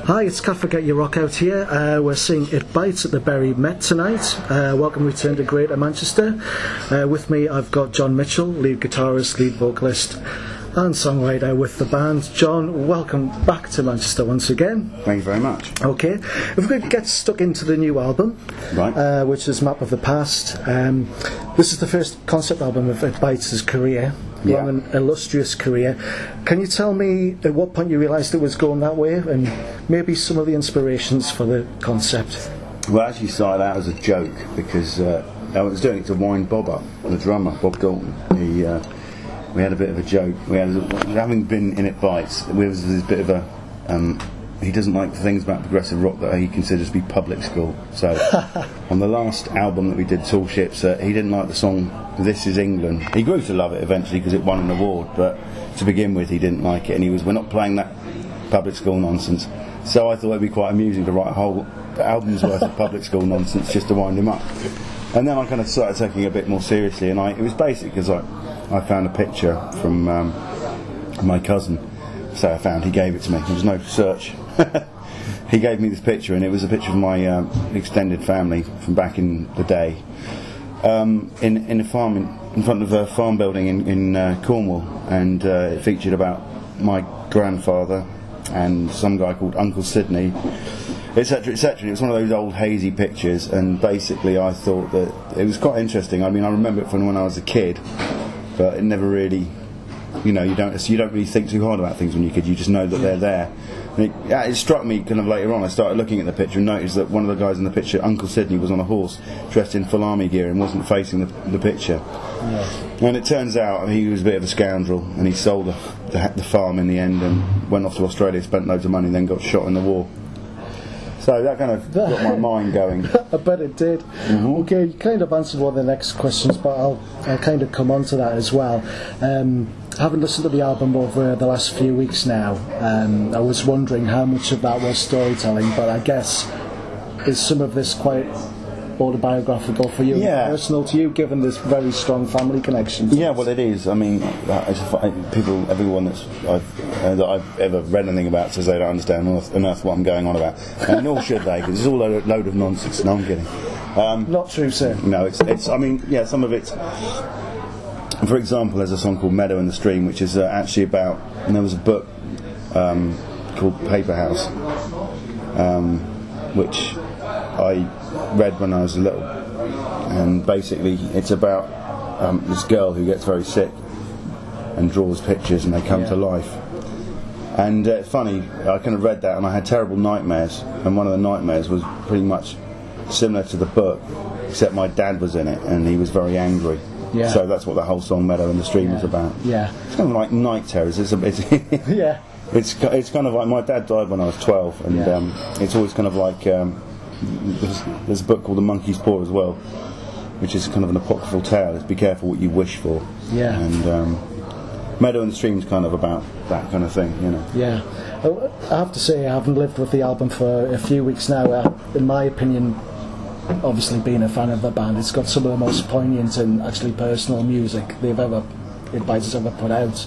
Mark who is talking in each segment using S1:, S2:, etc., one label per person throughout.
S1: Hi, it's Cat for Getyourrockout here. We're seeing It Bites at the Bury Met tonight. Welcome return to Greater Manchester. With me I've got John Mitchell, lead guitarist, lead vocalist and songwriter with the band. John, welcome back to Manchester once again.
S2: Thank you very much.
S1: Okay, if we could get stuck into the new album,
S2: right.
S1: Which is Map of the Past. This is the first concept album of It Bites' career.
S2: Yeah.
S1: Long and illustrious career. Can you tell me at what point you realised it was going that way, and maybe some of the inspirations for the concept?
S2: Well, it actually started out as a joke because I was doing it to wind Bob up, the drummer, Bob Dalton. We had a bit of a joke. Having been in It Bites, there was this bit of a... he doesn't like the things about progressive rock that he considers to be public school. So on the last album that we did, Tall Ships, he didn't like the song This Is England. He grew to love it eventually because it won an award, but to begin with he didn't like it, and we're not playing that public school nonsense. So I thought it'd be quite amusing to write a whole album's worth of public school nonsense just to wind him up. And then I kind of started taking it a bit more seriously, and it was basic because I found a picture from my cousin. So he gave it to me. There was no search. He gave me this picture, and it was a picture of my extended family from back in the day, in a farm in front of a farm building in Cornwall, and it featured about my grandfather and some guy called Uncle Sidney, etc., etc. It was one of those old hazy pictures, and basically I thought that it was quite interesting. I mean, I remember it from when I was a kid, but it never really, you don't really think too hard about things when you're a kid. You just know that they're there. And it struck me kind of later on. I started looking at the picture and noticed that one of the guys in the picture, Uncle Sidney, was on a horse dressed in full army gear and wasn't facing the picture. Yeah. And it turns out he was a bit of a scoundrel, and he sold the farm in the end and went off to Australia, spent loads of money, then got shot in the war. So that kind of got my mind going.
S1: I bet it did. Mm-hmm. Okay, you kind of answered one of the next questions, but I'll kind of come on to that as well. Having listened to the album over the last few weeks now, I was wondering how much of that was storytelling, but I guess is some of this quite autobiographical for you, personal to you, given this very strong family connection?
S2: Yeah, well, it is. I mean, everyone that I've ever read anything about says they don't understand enough what I'm going on about, and nor should they, because it's all a load of nonsense. No, I'm kidding.
S1: Not true, sir.
S2: No, it's. I mean, yeah, some of it. For example, there's a song called Meadow in the Stream, which is actually about. And there was a book called Paper House, which I read when I was little, and basically it's about this girl who gets very sick and draws pictures and they come to life. And it's funny, I kind of read that and I had terrible nightmares, and one of the nightmares was pretty much similar to the book, except my dad was in it and he was very angry. Yeah. So that's what the whole song Meadow in the Stream is about. Yeah. It's kind of like night terrors.
S1: Yeah.
S2: It's kind of like, my dad died when I was 12, and it's always kind of like there's a book called The Monkey's Paw as well, which is kind of an apocryphal tale. It's be careful what you wish for. Yeah. And Meadow in the Stream is kind of about that kind of thing,
S1: Yeah. I have to say, I haven't lived with the album for a few weeks now. In my opinion, obviously being a fan of the band, it's got some of the most poignant and actually personal music It Bites has ever put out.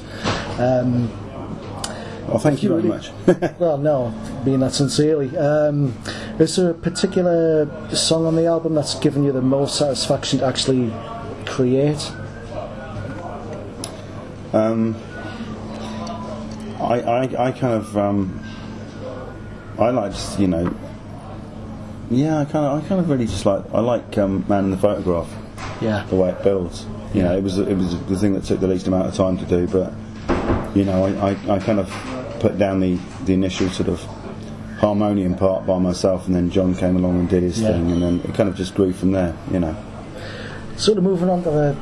S2: Well, thank you very much.
S1: Well, no, mean that sincerely. Is there a particular song on the album that's given you the most satisfaction to actually create?
S2: I kind of I like just, yeah, I kind of really just like, I like Man in the Photograph. Yeah. The way it builds. It was the thing that took the least amount of time to do, but I kind of put down the initial sort of harmonium part by myself, and then John came along and did his thing, and then it kind of just grew from there.
S1: Sort of moving on to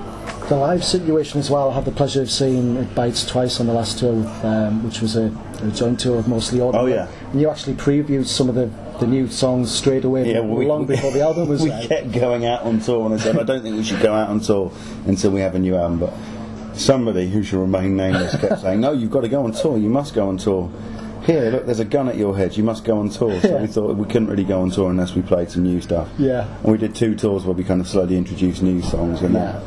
S1: the live situation as well. I had the pleasure of seeing It Bites twice on the last tour, which was a joint tour of mostly audio.
S2: Oh yeah.
S1: And you actually previewed some of the new songs straight away, long before the album was out.
S2: We kept going out on tour, and I said, I don't think we should go out on tour until we have a new album, but somebody who shall remain nameless kept saying, no, you've got to go on tour, you must go on tour. Here, look, there's a gun at your head, you must go on tour. So we thought we couldn't really go on tour unless we played some new stuff. Yeah. And we did 2 tours where we kind of slowly introduced new songs, and the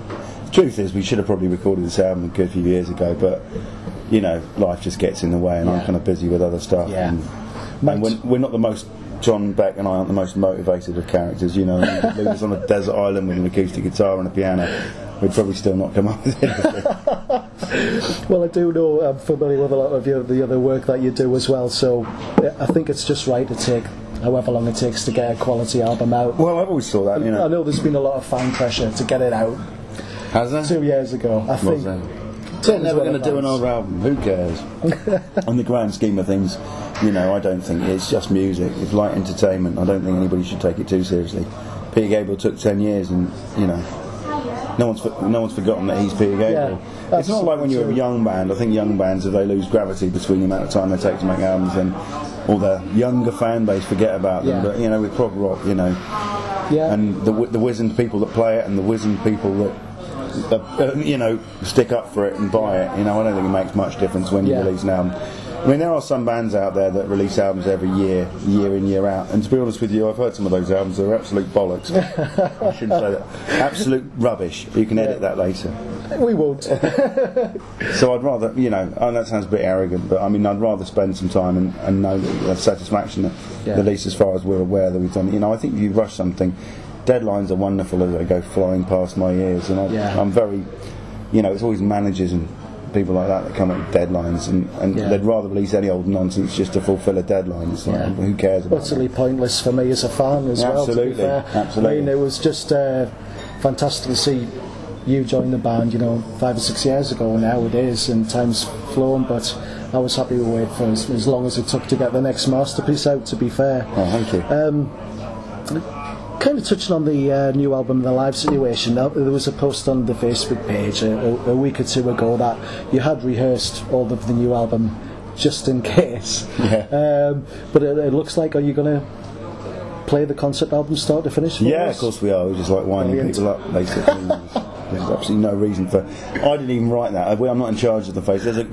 S2: truth is we should have probably recorded this album a good few years ago, but life just gets in the way, and I'm kind of busy with other stuff. Yeah. And we're not the most. John Beck and I aren't the most motivated of characters, you know. Leave us on a desert island with an acoustic guitar and a piano, we'd probably still not come up with anything.
S1: Well, I do know, I'm familiar with a lot of the other work that you do as well, so I think it's just right to take however long it takes to get a quality album out.
S2: Well, I've always thought that, you know.
S1: I know there's been a lot of fan pressure to get it out.
S2: Has there?
S1: 2 years ago, I think.
S2: They're never going to do another album, who cares? On the grand scheme of things, you know, I don't think it's just music, it's light entertainment. I don't think anybody should take it too seriously. Peter Gabriel took 10 years and, you know, no one's forgotten that he's Peter Gabriel. Yeah, it's not like when you're a young band. I think young bands, if they lose gravity between the amount of time they take to make albums, then all their younger fan base forget about them. But, you know, with prog rock, you know, and the wizened people that play it and the wizened people that you know, stick up for it and buy it. You know, I don't think it makes much difference when you release an album. I mean, there are some bands out there that release albums every year in, year out. And to be honest with you, I've heard some of those albums. They're absolute bollocks. I shouldn't say that. Absolute rubbish. You can edit that later.
S1: We won't.
S2: So I'd rather, you know, that sounds a bit arrogant, but I mean, I'd rather spend some time and know the satisfaction that, at least as far as we're aware, that we've done. You know, I think if you rush something, deadlines are wonderful as they go flying past my ears, and I'm very, you know, it's always managers and people like that come up with deadlines, and they'd rather release any old nonsense just to fulfil a deadline. So who cares about
S1: utterly pointless for me as a fan as well, to be fair.
S2: Absolutely.
S1: I mean, it was just fantastic to see you join the band, you know, 5 or 6 years ago nowadays, and time's flown, but I was happy to wait for as long as it took to get the next masterpiece out, to be fair.
S2: Oh, thank you.
S1: Kind of touching on the new album, The Live Situation, there was a post on the Facebook page a week or two ago that you had rehearsed all of the new album just in case. But it looks like, are you going to play the concept album start to finish?
S2: Yeah, of course we are. We just like winding people up, basically. There's absolutely no reason for. I didn't even write that. I'm not in charge of the Facebook.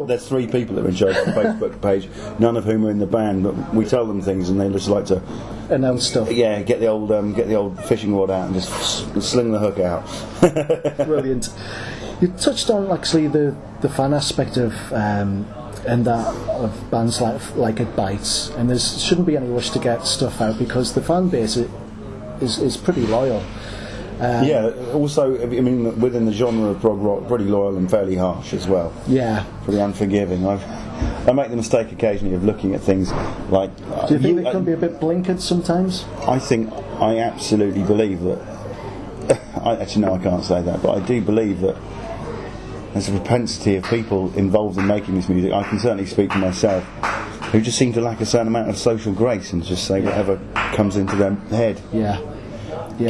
S2: There's 3 people that are in charge of the Facebook page, none of whom are in the band. But we tell them things, and they just like to
S1: announce stuff.
S2: Yeah, get the old fishing rod out and just sling the hook out.
S1: Brilliant. You touched on actually the fan aspect of and that of bands like It Bites, and there shouldn't be any rush to get stuff out because the fan base is pretty loyal. Also, I mean, within the genre of prog rock, pretty loyal and fairly harsh as well. Yeah. Pretty unforgiving. I make the mistake occasionally of looking at things like... Do you think they can be a bit blinkered sometimes?
S2: I absolutely believe that... Actually, no, I can't say that, but I do believe that there's a propensity of people involved in making this music, I can certainly speak for myself, who just seem to lack a certain amount of social grace and just say whatever comes into their head.
S1: Yeah.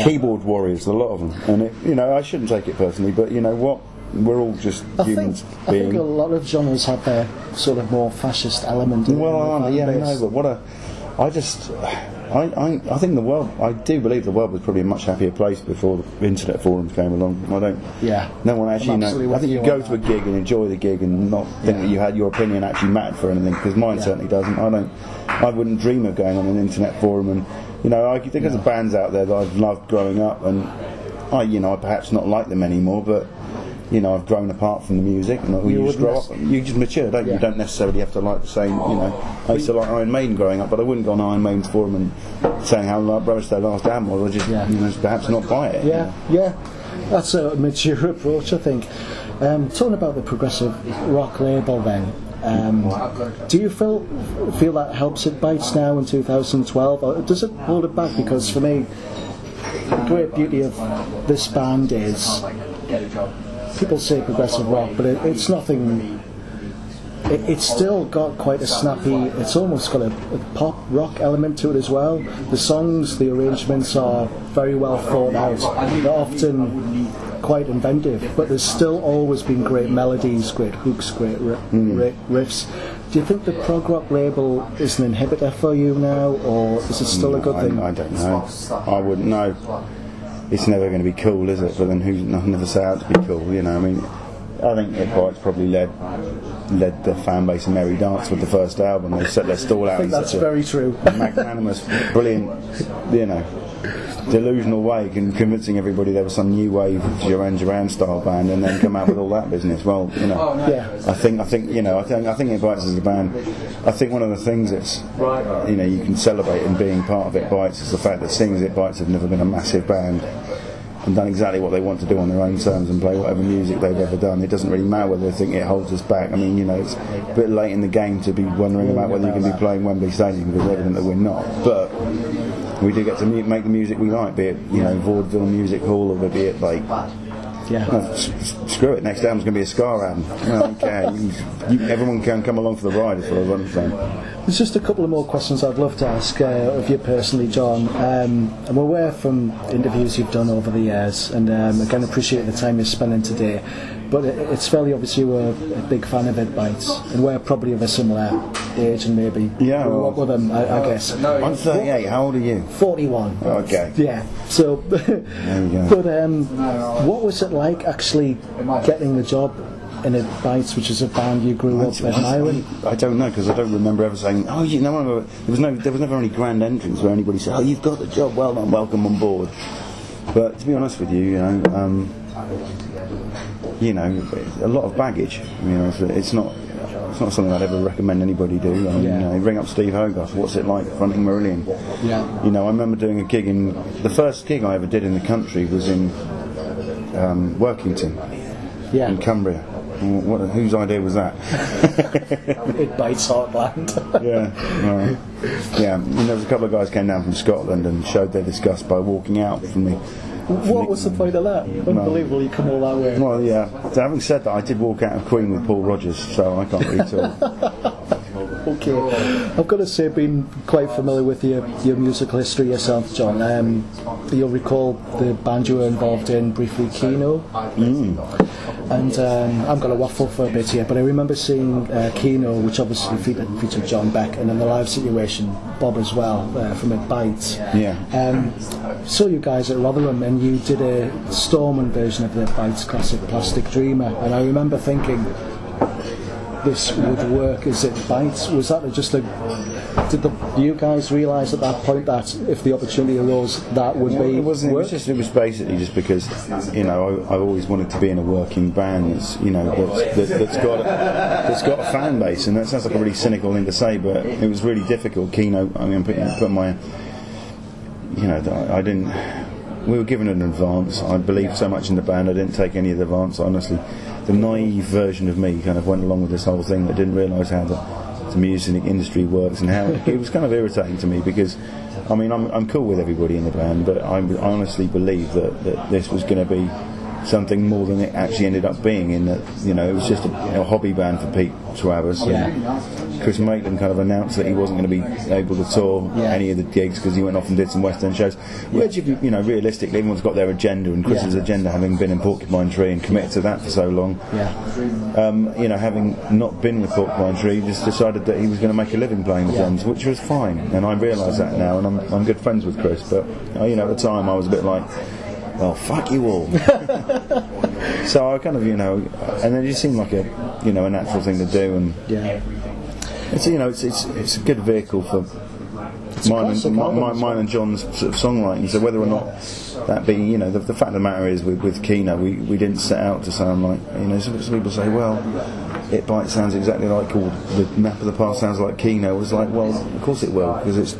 S2: Keyboard warriors, a lot of them, and I shouldn't take it personally, but you know what, we're all just humans.
S1: I think a lot of genres have their sort of more fascist element.
S2: I think the world. I do believe the world was probably a much happier place before the internet forums came along. No one actually knows. I think you go to a gig and enjoy the gig and not think that you had your opinion actually mattered for anything, because mine certainly doesn't. I wouldn't dream of going on an internet forum and. I think there's bands out there that I've loved growing up, and I perhaps not like them anymore, but I've grown apart from the music, and you just grow up, you just mature, don't you? You don't necessarily have to like the same. I used to like Iron Maiden growing up, but I wouldn't go on Iron Maiden's forum and saying how rubbish their last album was. I just perhaps not buy it.
S1: Yeah, that's a mature approach, I think. Talking about the progressive rock label, then. Do you feel that helps It Bites now in 2012, or does it hold it back? Because for me, the great beauty of this band is people say progressive rock, but it's nothing. It's still got quite a snappy. It's almost got a pop rock element to it as well. The songs, the arrangements are very well thought out. They're often quite inventive, but there's still always been great melodies, great hooks, great riffs. Do you think the prog rock label is an inhibitor for you now, or is it still a good thing?
S2: I don't know. I wouldn't know. It's never going to be cool, is it? But then I'll never say how to be cool, I think It Bites probably led the fan base a merry dance with the first album. They set their stall out.
S1: I think that's very true.
S2: Magnanimous, brilliant, delusional way, convincing everybody there was some new wave Duran Duran style band, and then come out with all that business. Well, you know, I think It Bites as a band. I think one of the things that's, you know, you can celebrate in being part of It Bites is the fact that Singers It Bites have never been a massive band and done exactly what they want to do on their own terms and play whatever music they've ever done. It doesn't really matter whether they think it holds us back. I mean, you know, it's a bit late in the game to be wondering about whether you can be playing Wembley Stadium, because it's evident that we're not. But we do get to make the music we like, be it, you know, Vaudeville Music Hall, or be it like, well, screw it, next album's going to be a ska album. I don't care. Everyone can come along for the ride, as far as I understand.
S1: There's just a couple of more questions I'd love to ask of you personally, John. I'm aware from interviews you've done over the years, and again, appreciate the time you're spending today, but it's fairly obvious you were a big fan of It Bites, and we're probably of a similar age, and maybe grew up with them, I guess.
S2: I'm 38, how old are you?
S1: 41.
S2: Okay.
S1: Yeah, so,
S2: there you go.
S1: But what was it like actually getting the job in It Bites, which is a band you grew up admiring?
S2: I don't know, because I don't remember ever saying, oh, you know, there was never any grand entrance where anybody said, oh, you've got the job, well done, welcome on board. But to be honest with you, a lot of baggage. You know, it's not something I'd ever recommend anybody do. I mean, you know, ring up Steve Hogarth. What's it like fronting Marillion? Yeah. You know, I remember doing a gig the first gig I ever did in the country was in Workington, in Cumbria. Whose idea was that?
S1: It Bites Heartland.
S2: Yeah. And there was a couple of guys came down from Scotland and showed their disgust by walking out from me.
S1: What was the point of that? Unbelievable, you come all that way.
S2: Well, yeah. So having said that, I did walk out of Queen with Paul Rodgers, so I can't really talk.
S1: Okay, I've got to say, being quite familiar with your musical history yourself, John, you'll recall the band you were involved in briefly, Kino. And I'm going to waffle for a bit here, but I remember seeing Kino, which obviously featured John Beck, and in the live situation, Bob as well, from It Bites. Saw you guys at Rotherham, and you did a Stormont version of the Bites classic Plastic Dreamer, and I remember thinking, this would work as It Bites. Was that just did you guys realise at that point that if the opportunity arose, that would be
S2: it wasn't work? It was basically just because, you know, I've always wanted to be in a working band that's, you know, that's got a fan base, and that sounds like a really cynical thing to say, but it was really difficult. Kino, I mean, put my, you know, we were given an advance. I believed so much in the band, I didn't take any of the advance, honestly. The naive version of me kind of went along with this whole thing that didn't realise how the music industry works, and how it was kind of irritating to me, because I mean, I'm cool with everybody in the band, but I honestly believe that this was going to be something more than it actually ended up being, in that, you know, it was just a hobby band for Pete Travers. Chris Maitland kind of announced that he wasn't going to be able to tour any of the gigs because he went off and did some West End shows, which, you know, realistically, everyone's got their agenda, and Chris's agenda, having been in Porcupine Tree and committed to that for so long, you know, having not been with Porcupine Tree, just decided that he was going to make a living playing the drums, which was fine, and I realise that now, and I'm good friends with Chris, but you know, at the time I was a bit like, well, fuck you all. So I kind of, you know, and then it just seemed like a natural thing to do, and it's, you know, it's a good vehicle for mine and John's sort of songwriting. So whether or not that be, you know, the fact of the matter is with Kino, we didn't set out to sound like, you know, some people say, well, It Bites sounds exactly like, or the Map of the Past sounds like Kino. It was like, well, of course it will, because it's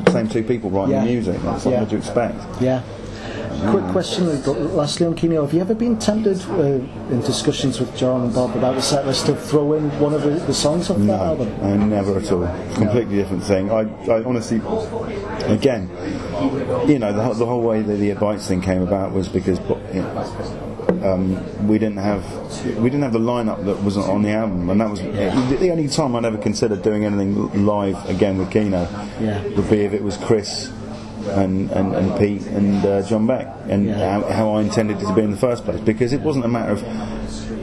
S2: the same two people writing the music. That's what you expect.
S1: Quick question, lastly on Kino. Have you ever been tempted in discussions with John and Bob about the set list to throw in one of the songs off that album?
S2: No, never at all. Completely different thing. I honestly, again, you know, the whole way that the It Bites thing came about was because, you know, we didn't have the lineup that wasn't on the album, and that was the only time I'd ever considered doing anything live again with Kino. Would be if it was Chris and Pete and John Beck, and how I intended it to be in the first place, because it wasn't a matter of,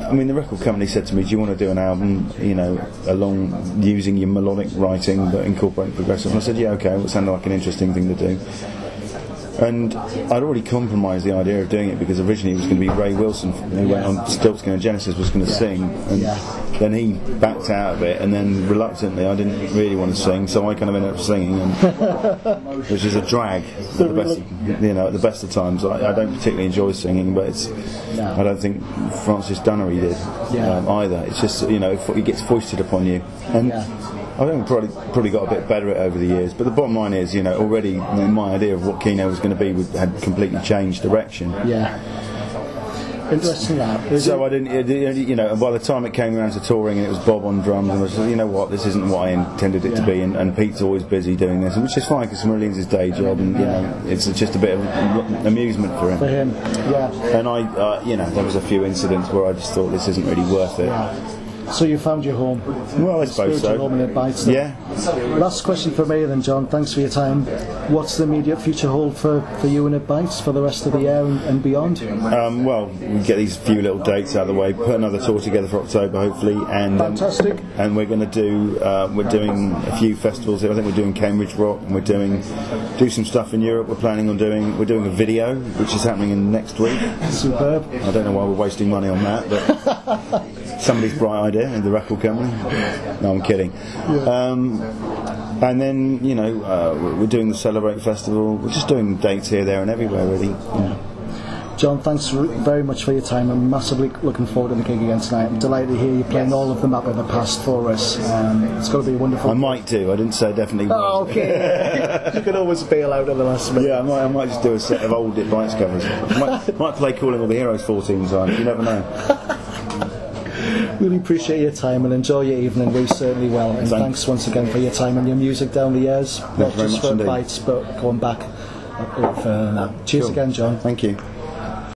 S2: I mean, the record company said to me, do you want to do an album, you know, along using your melodic writing but incorporating progressive? And I said, yeah, okay, it sounded like an interesting thing to do. And I'd already compromised the idea of doing it because originally it was going to be Ray Wilson, who went on Stiltskin and Genesis, was going to sing, and then he backed out of it, and then reluctantly I didn't really want to sing, so I kind of ended up singing, and, which is a drag at the best, at the best of times. I don't particularly enjoy singing, but I don't think Francis Dunnery did either. It's just it gets foisted upon you, and I think probably got a bit better at it over the years, but the bottom line is, already my idea of what Kino was going to be had completely changed direction.
S1: Yeah. Interesting that.
S2: So I didn't, and by the time it came around to touring and it was Bob on drums, and I was like, this isn't what I intended it to be, and Pete's always busy doing this, which is fine because Marlene's his day job, and it's just a bit of amusement for him.
S1: For him, yeah.
S2: And there was a few incidents where I just thought this isn't really worth it.
S1: Yeah. So you found your home.
S2: Well, I suppose so.
S1: Home in Bites.
S2: Yeah.
S1: Last question for me then, John. Thanks for your time. What's the immediate future hold for you and It Bites for the rest of the year and beyond?
S2: Well, we get these few little dates out of the way, put another tour together for October hopefully, and
S1: fantastic.
S2: And we're going to do we're doing a few festivals here. I think we're doing Cambridge Rock, and we're do some stuff in Europe. We're doing a video which is happening next week.
S1: Superb.
S2: I don't know why we're wasting money on that, but somebody's bright idea in the record company. No, I'm kidding. And then we're doing the Celebrate Festival. We're just doing dates here, there, and everywhere, really. Yeah.
S1: John, thanks very much for your time. I'm massively looking forward to the gig again tonight. I'm delighted to hear you playing all of the Map of the Past for us. It's got to be wonderful.
S2: I might do. I didn't say definitely.
S1: Oh, okay. You can always bail out at the last minute.
S2: Yeah, I might just do a set of old It Bites covers. Might play Calling All the Heroes 14 times. You never know.
S1: Really appreciate your time and enjoy your evening. We certainly will. And thanks once again for your time and your music down the years. Not just for Bites, but going back further than that. Cheers again, John.
S2: Thank you.